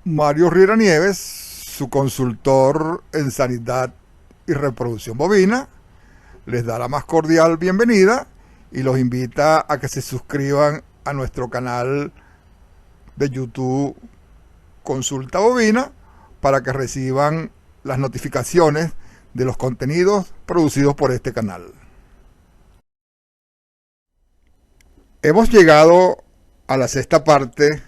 Mario Riera Nieves, su consultor en sanidad y reproducción bovina, les da la más cordial bienvenida y los invita a que se suscriban a nuestro canal de YouTube Consulta Bovina para que reciban las notificaciones de los contenidos producidos por este canal. Hemos llegado a la sexta parte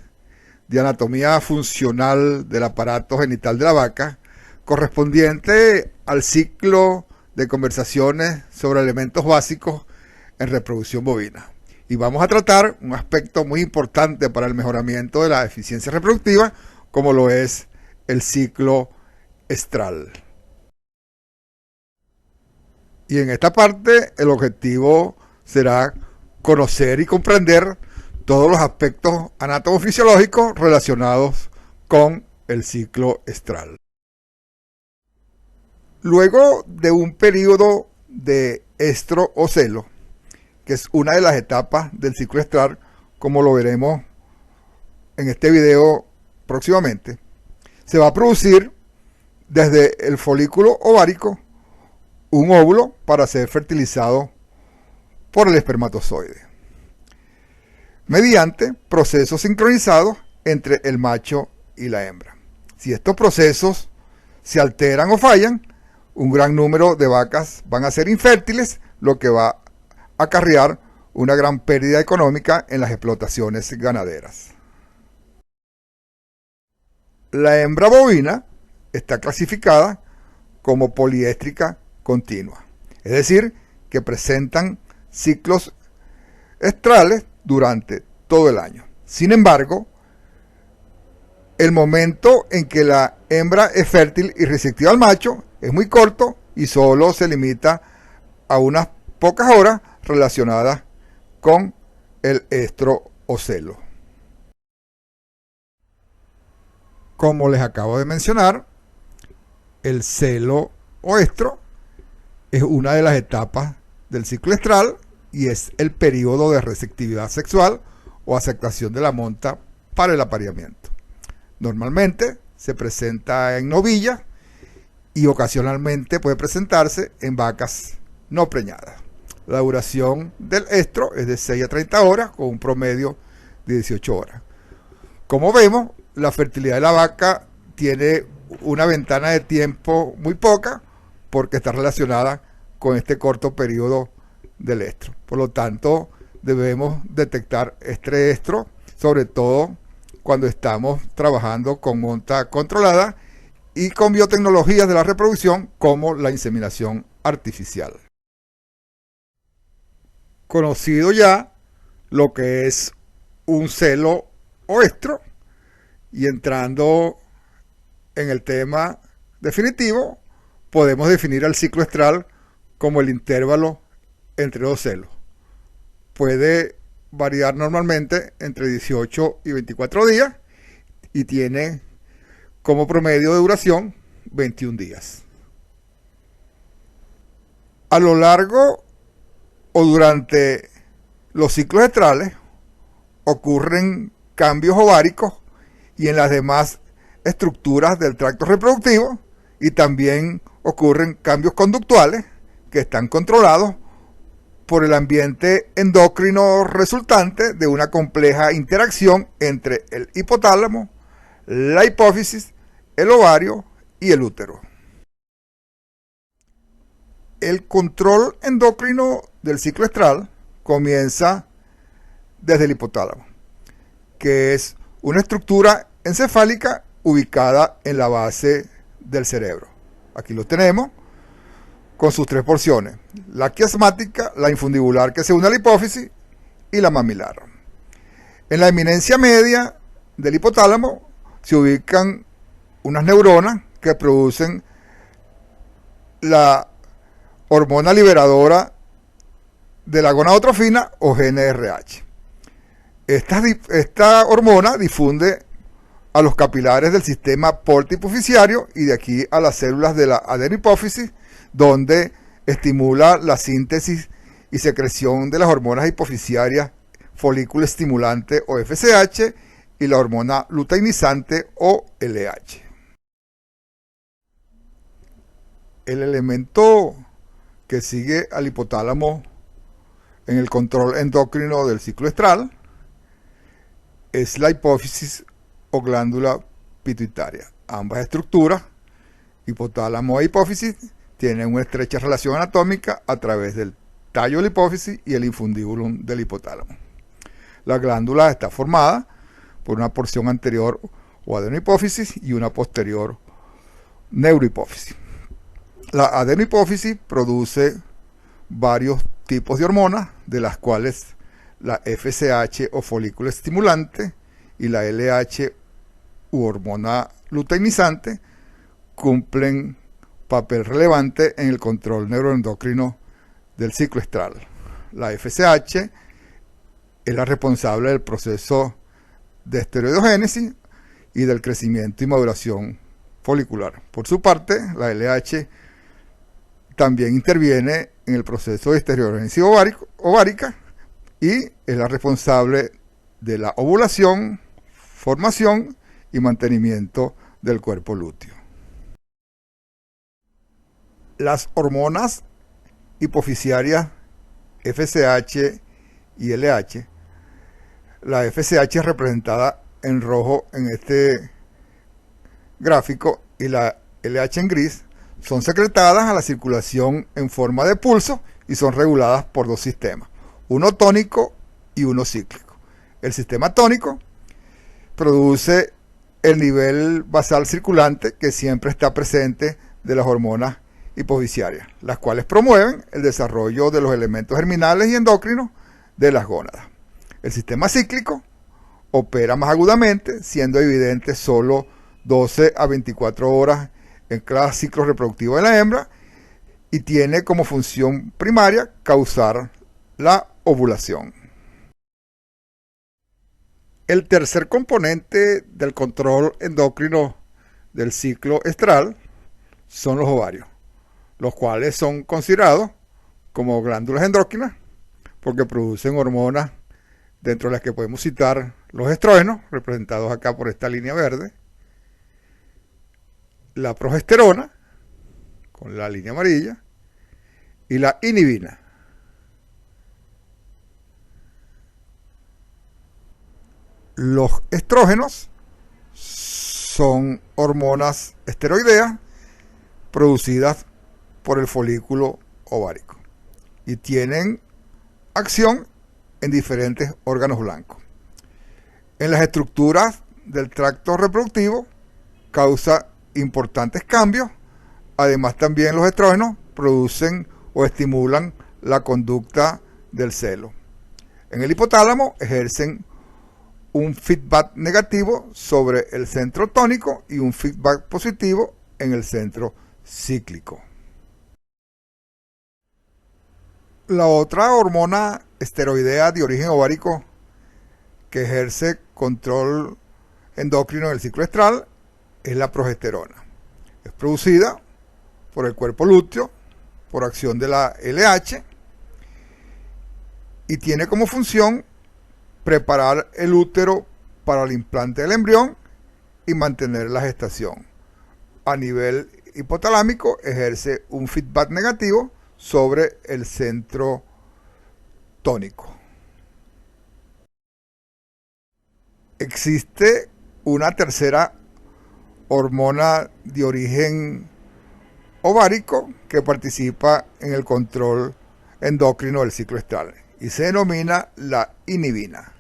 de anatomía funcional del aparato genital de la vaca, correspondiente al ciclo de conversaciones sobre elementos básicos en reproducción bovina. Y vamos a tratar un aspecto muy importante para el mejoramiento de la eficiencia reproductiva, como lo es el ciclo estral. Y en esta parte el objetivo será conocer y comprender todos los aspectos anatomofisiológicos relacionados con el ciclo estral. Luego de un periodo de estro o celo, que es una de las etapas del ciclo estral, como lo veremos en este video próximamente, se va a producir desde el folículo ovárico un óvulo para ser fertilizado por el espermatozoide, mediante procesos sincronizados entre el macho y la hembra. Si estos procesos se alteran o fallan, un gran número de vacas van a ser infértiles, lo que va a acarrear una gran pérdida económica en las explotaciones ganaderas. La hembra bovina está clasificada como poliéstrica continua, es decir, que presentan ciclos estrales durante todo el año. Sin embargo, el momento en que la hembra es fértil y receptiva al macho es muy corto y solo se limita a unas pocas horas relacionadas con el estro o celo. Como les acabo de mencionar, el celo o estro es una de las etapas del ciclo estral y es el periodo de receptividad sexual o aceptación de la monta para el apareamiento. Normalmente se presenta en novillas y ocasionalmente puede presentarse en vacas no preñadas. La duración del estro es de 6 a 30 horas con un promedio de 18 horas. Como vemos, la fertilidad de la vaca tiene una ventana de tiempo muy poca porque está relacionada con este corto periodo del estro. Por lo tanto, debemos detectar este estro, sobre todo cuando estamos trabajando con monta controlada y con biotecnologías de la reproducción como la inseminación artificial. Conocido ya lo que es un celo o estro, y entrando en el tema definitivo, podemos definir el ciclo estral como el intervalo entre dos celos. Puede variar normalmente entre 18 y 24 días y tiene como promedio de duración 21 días. A lo largo o durante los ciclos estrales ocurren cambios ováricos y en las demás estructuras del tracto reproductivo, y también ocurren cambios conductuales que están controlados por el ambiente endocrino resultante de una compleja interacción entre el hipotálamo, la hipófisis, el ovario y el útero. El control endocrino del ciclo estral comienza desde el hipotálamo, que es una estructura encefálica ubicada en la base del cerebro. Aquí lo tenemos con sus tres porciones: la quiasmática, la infundibular que se une a la hipófisis y la mamilar. En la eminencia media del hipotálamo se ubican unas neuronas que producen la hormona liberadora de la gonadotrofina o GnRH. Esta hormona difunde a los capilares del sistema porto-hipofisiario y de aquí a las células de la adenohipófisis, donde estimula la síntesis y secreción de las hormonas hipofisiarias folículo estimulante o FSH y la hormona luteinizante o LH. El elemento que sigue al hipotálamo en el control endocrino del ciclo estral es la hipófisis o glándula pituitaria. Ambas estructuras, hipotálamo e hipófisis, tienen una estrecha relación anatómica a través del tallo de la hipófisis y el infundibulum del hipotálamo. La glándula está formada por una porción anterior o adenohipófisis y una posterior neurohipófisis. La adenohipófisis produce varios tipos de hormonas, de las cuales la FSH o folículo estimulante y la LH u hormona luteinizante cumplen papel relevante en el control neuroendocrino del ciclo estral. La FSH es la responsable del proceso de esteroidogénesis y del crecimiento y maduración folicular. Por su parte, la LH también interviene en el proceso de esteroidogénesis ovárica y es la responsable de la ovulación, formación y mantenimiento del cuerpo lúteo. Las hormonas hipofisiarias FSH y LH, la FSH es representada en rojo en este gráfico y la LH en gris, son secretadas a la circulación en forma de pulso y son reguladas por dos sistemas, uno tónico y uno cíclico. El sistema tónico produce el nivel basal circulante que siempre está presente de las hormonas hipofisiarias, las cuales promueven el desarrollo de los elementos germinales y endocrinos de las gónadas. El sistema cíclico opera más agudamente, siendo evidente solo 12 a 24 horas en cada ciclo reproductivo de la hembra y tiene como función primaria causar la ovulación. El tercer componente del control endocrino del ciclo estral son los ovarios, los cuales son considerados como glándulas endócrinas porque producen hormonas, dentro de las que podemos citar los estrógenos, representados acá por esta línea verde, la progesterona, con la línea amarilla, y la inhibina. Los estrógenos son hormonas esteroideas producidas por el folículo ovárico y tienen acción en diferentes órganos blancos. En las estructuras del tracto reproductivo causa importantes cambios. Además, también los estrógenos producen o estimulan la conducta del celo. En el hipotálamo ejercen un feedback negativo sobre el centro tónico y un feedback positivo en el centro cíclico. La otra hormona esteroidea de origen ovárico que ejerce control endocrino del ciclo estral es la progesterona. Es producida por el cuerpo lúteo por acción de la LH y tiene como función preparar el útero para el implante del embrión y mantener la gestación. A nivel hipotalámico ejerce un feedback negativo sobre el centro tónico. Existe una tercera hormona de origen ovárico que participa en el control endocrino del ciclo estral y se denomina la inhibina.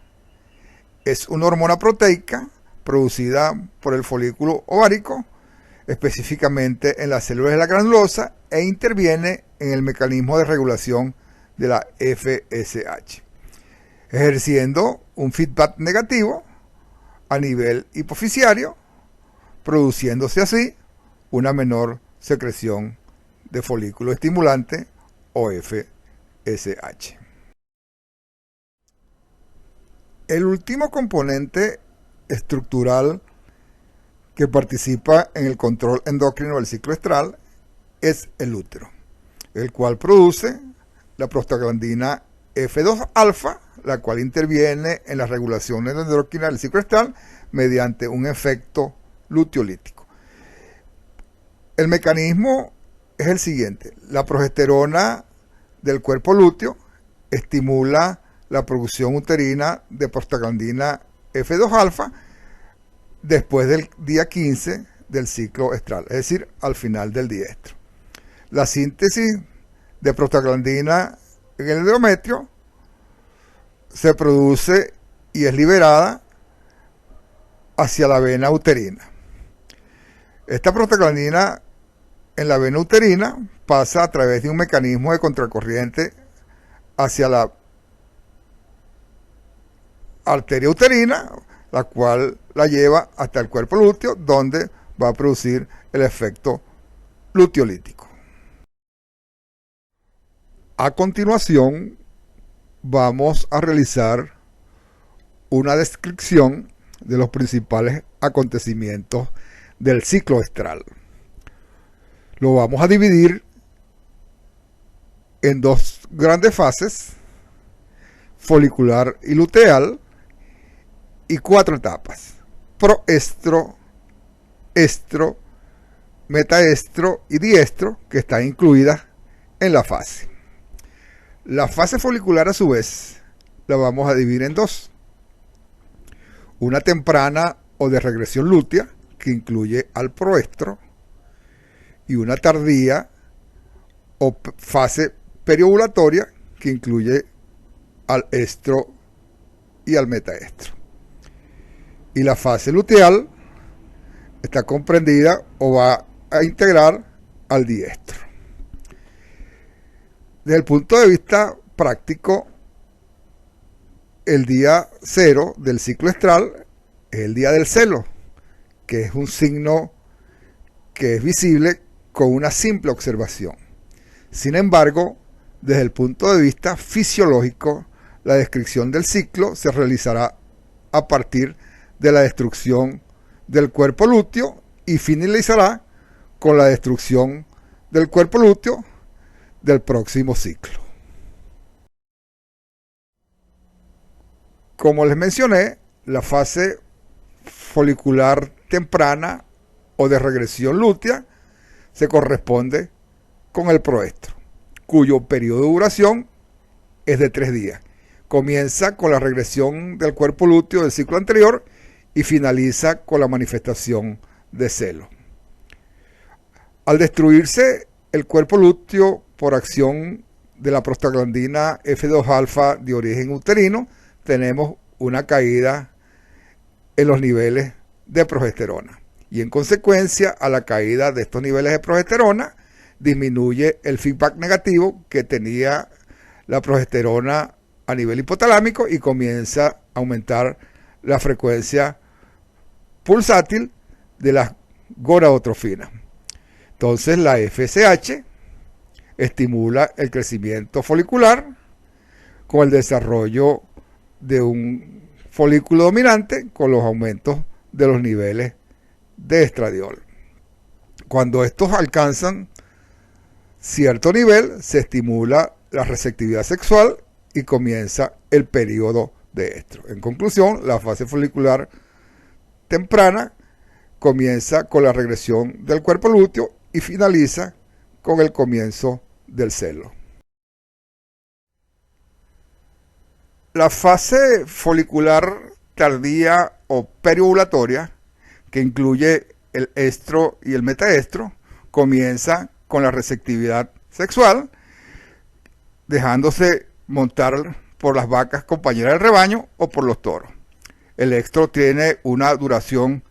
Es una hormona proteica producida por el folículo ovárico, específicamente en las células de la granulosa, e interviene en el mecanismo de regulación de la FSH, ejerciendo un feedback negativo a nivel hipofisiario, produciéndose así una menor secreción de folículo estimulante o FSH. El último componente estructural que participa en el control endocrino del ciclo estral es el útero, el cual produce la prostaglandina F2 alfa, la cual interviene en la regulación endocrina del ciclo estral mediante un efecto luteolítico. El mecanismo es el siguiente: la progesterona del cuerpo lúteo estimula la producción uterina de prostaglandina F2-alfa después del día 15 del ciclo estral, es decir, al final del diestro. La síntesis de prostaglandina en el endometrio se produce y es liberada hacia la vena uterina. Esta prostaglandina en la vena uterina pasa a través de un mecanismo de contracorriente hacia la arteria uterina, la cual la lleva hasta el cuerpo lúteo, donde va a producir el efecto luteolítico. A continuación, vamos a realizar una descripción de los principales acontecimientos del ciclo estral. Lo vamos a dividir en dos grandes fases: folicular y luteal, y 4 etapas: proestro, estro, metaestro y diestro, que están incluidas en la fase. La fase folicular, a su vez, la vamos a dividir en dos: una temprana o de regresión lútea, que incluye al proestro, y una tardía o fase periovulatoria, que incluye al estro y al metaestro. Y la fase luteal está comprendida o va a integrar al diestro. Desde el punto de vista práctico, el día 0 del ciclo estral es el día del celo, que es un signo que es visible con una simple observación. Sin embargo, desde el punto de vista fisiológico, la descripción del ciclo se realizará a partir de la destrucción del cuerpo lúteo y finalizará con la destrucción del cuerpo lúteo del próximo ciclo. Como les mencioné, la fase folicular temprana o de regresión lútea se corresponde con el proestro, cuyo periodo de duración es de 3 días. Comienza con la regresión del cuerpo lúteo del ciclo anterior y finaliza con la manifestación de celo. Al destruirse el cuerpo lúteo por acción de la prostaglandina F2-alfa de origen uterino, tenemos una caída en los niveles de progesterona. Y en consecuencia a la caída de estos niveles de progesterona, disminuye el feedback negativo que tenía la progesterona a nivel hipotalámico y comienza a aumentar la frecuencia pulsátil de las gonadotrofinas. Entonces la FSH estimula el crecimiento folicular con el desarrollo de un folículo dominante con los aumentos de los niveles de estradiol. Cuando estos alcanzan cierto nivel, se estimula la receptividad sexual y comienza el periodo de estro. En conclusión, la fase folicular temprana comienza con la regresión del cuerpo lúteo y finaliza con el comienzo del celo. La fase folicular tardía o periovulatoria, que incluye el estro y el metaestro, comienza con la receptividad sexual, dejándose montar por las vacas compañeras del rebaño o por los toros. El estro tiene una duración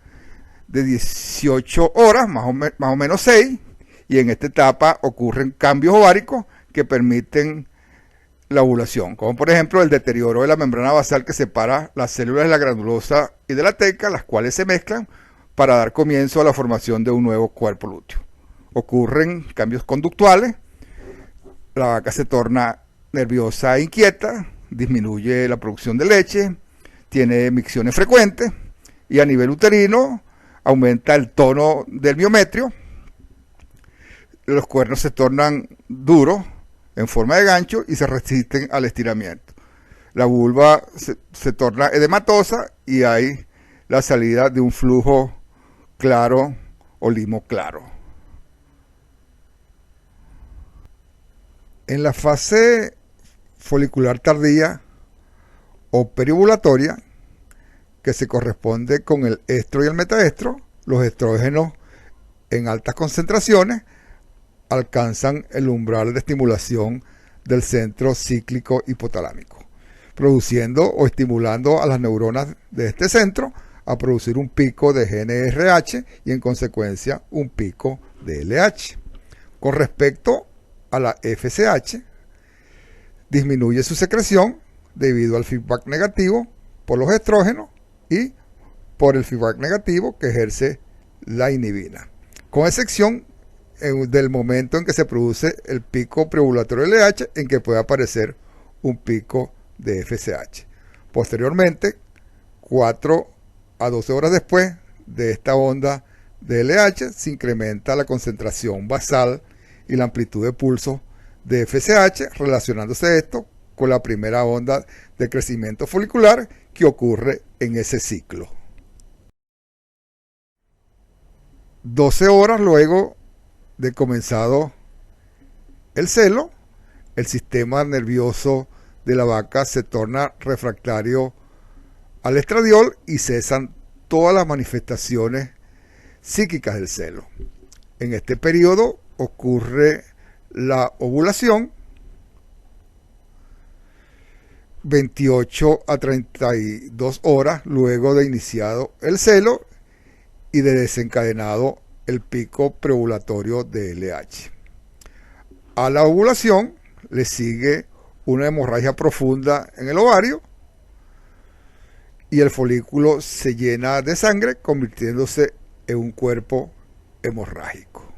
de 18 horas, más o menos 6, y en esta etapa ocurren cambios ováricos que permiten la ovulación, como por ejemplo el deterioro de la membrana basal que separa las células de la granulosa y de la teca, las cuales se mezclan para dar comienzo a la formación de un nuevo cuerpo lúteo. Ocurren cambios conductuales, la vaca se torna nerviosa e inquieta, disminuye la producción de leche, tiene micciones frecuentes y a nivel uterino aumenta el tono del miometrio, los cuernos se tornan duros en forma de gancho y se resisten al estiramiento. la vulva se torna edematosa y hay la salida de un flujo claro o limo claro. En la fase folicular tardía o periovulatoria, que se corresponde con el estro y el metaestro, los estrógenos en altas concentraciones alcanzan el umbral de estimulación del centro cíclico hipotalámico, produciendo o estimulando a las neuronas de este centro a producir un pico de GnRH y en consecuencia un pico de LH. Con respecto a la FSH, disminuye su secreción debido al feedback negativo por los estrógenos y por el feedback negativo que ejerce la inhibina, con excepción del momento en que se produce el pico preovulatorio de LH, en que puede aparecer un pico de FSH. Posteriormente, 4 a 12 horas después de esta onda de LH, se incrementa la concentración basal y la amplitud de pulso de FSH, relacionándose esto con la primera onda de crecimiento folicular que ocurre en ese ciclo. 12 horas luego de comenzado el celo, el sistema nervioso de la vaca se torna refractario al estradiol y cesan todas las manifestaciones psíquicas del celo. En este periodo ocurre la ovulación, 28 a 32 horas luego de iniciado el celo y de desencadenado el pico preovulatorio de LH. A la ovulación le sigue una hemorragia profunda en el ovario y el folículo se llena de sangre, convirtiéndose en un cuerpo hemorrágico.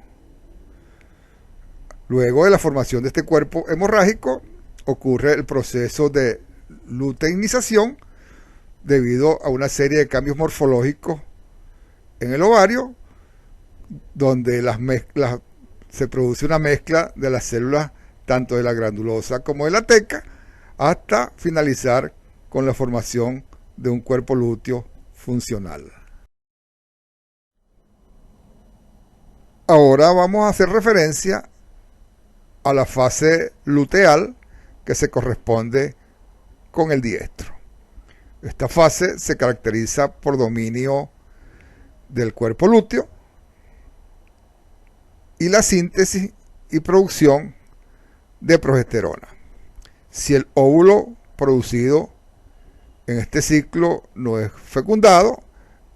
Luego de la formación de este cuerpo hemorrágico ocurre el proceso de luteinización debido a una serie de cambios morfológicos en el ovario, donde se produce una mezcla de las células tanto de la granulosa como de la teca, hasta finalizar con la formación de un cuerpo lúteo funcional. Ahora vamos a hacer referencia a la fase luteal, que se corresponde con el diestro. Esta fase se caracteriza por dominio del cuerpo lúteo y la síntesis y producción de progesterona. Si el óvulo producido en este ciclo no es fecundado,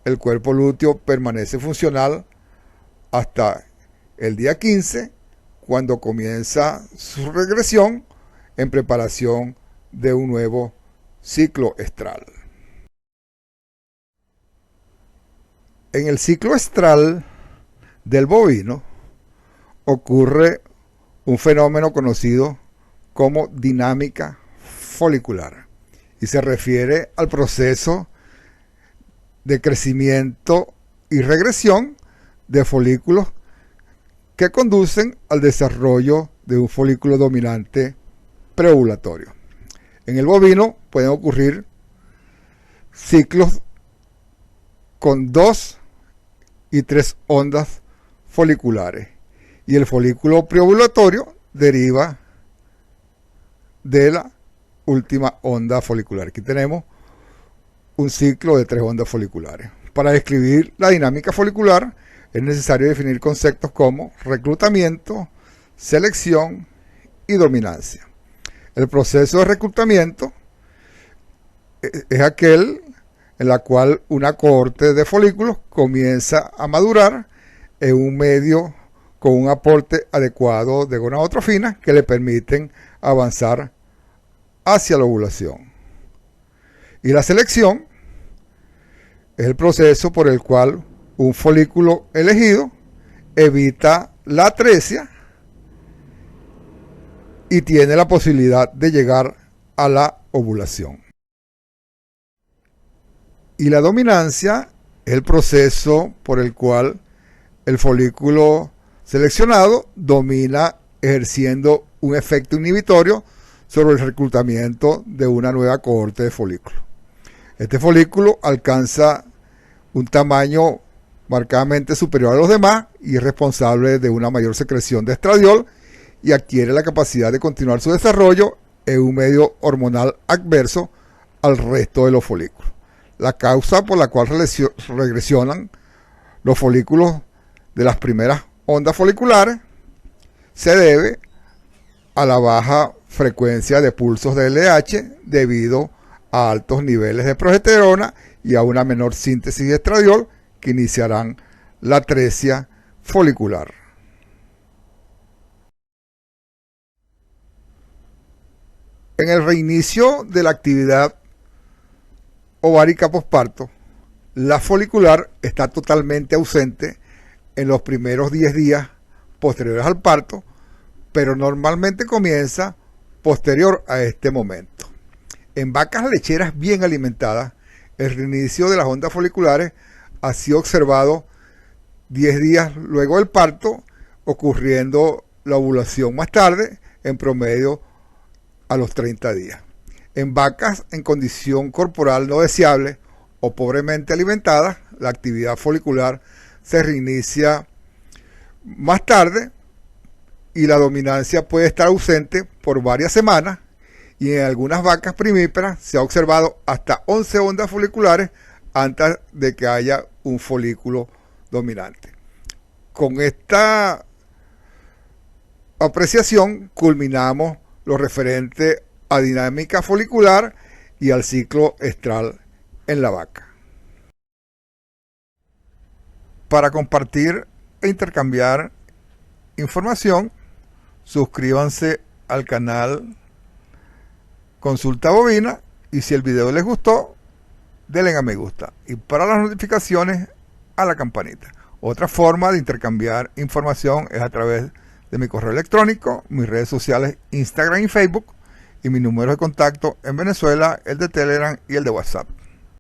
el cuerpo lúteo permanece funcional hasta el día 15, cuando comienza su regresión en preparación de un nuevo ciclo estral. En el ciclo estral del bovino ocurre un fenómeno conocido como dinámica folicular y se refiere al proceso de crecimiento y regresión de folículos que conducen al desarrollo de un folículo dominante preovulatorio. En el bovino pueden ocurrir ciclos con 2 y 3 ondas foliculares y el folículo preovulatorio deriva de la última onda folicular. Aquí tenemos un ciclo de 3 ondas foliculares. Para describir la dinámica folicular es necesario definir conceptos como reclutamiento, selección y dominancia. El proceso de reclutamiento es aquel en la cual una cohorte de folículos comienza a madurar en un medio con un aporte adecuado de gonadotrofinas que le permiten avanzar hacia la ovulación. Y la selección es el proceso por el cual un folículo elegido evita la atresia y tiene la posibilidad de llegar a la ovulación. Y la dominancia es el proceso por el cual el folículo seleccionado domina ejerciendo un efecto inhibitorio sobre el reclutamiento de una nueva cohorte de folículos. Este folículo alcanza un tamaño marcadamente superior a los demás y es responsable de una mayor secreción de estradiol y adquiere la capacidad de continuar su desarrollo en un medio hormonal adverso al resto de los folículos. La causa por la cual regresionan los folículos de las primeras ondas foliculares se debe a la baja frecuencia de pulsos de LH debido a altos niveles de progesterona y a una menor síntesis de estradiol que iniciarán la atresia folicular. En el reinicio de la actividad ovárica posparto, la folicular está totalmente ausente en los primeros 10 días posteriores al parto, pero normalmente comienza posterior a este momento. En vacas lecheras bien alimentadas, el reinicio de las ondas foliculares ha sido observado 10 días luego del parto, ocurriendo la ovulación más tarde, en promedio a los 30 días. En vacas en condición corporal no deseable o pobremente alimentadas, la actividad folicular se reinicia más tarde y la dominancia puede estar ausente por varias semanas, y en algunas vacas primíparas se ha observado hasta 11 ondas foliculares antes de que haya un folículo dominante. Con esta apreciación culminamos lo referente a dinámica folicular y al ciclo estral en la vaca. Para compartir e intercambiar información, suscríbanse al canal Consulta Bovina y si el video les gustó, denle a me gusta y para las notificaciones a la campanita. Otra forma de intercambiar información es a través de mi correo electrónico, mis redes sociales Instagram y Facebook y mi número de contacto en Venezuela, el de Telegram y el de WhatsApp.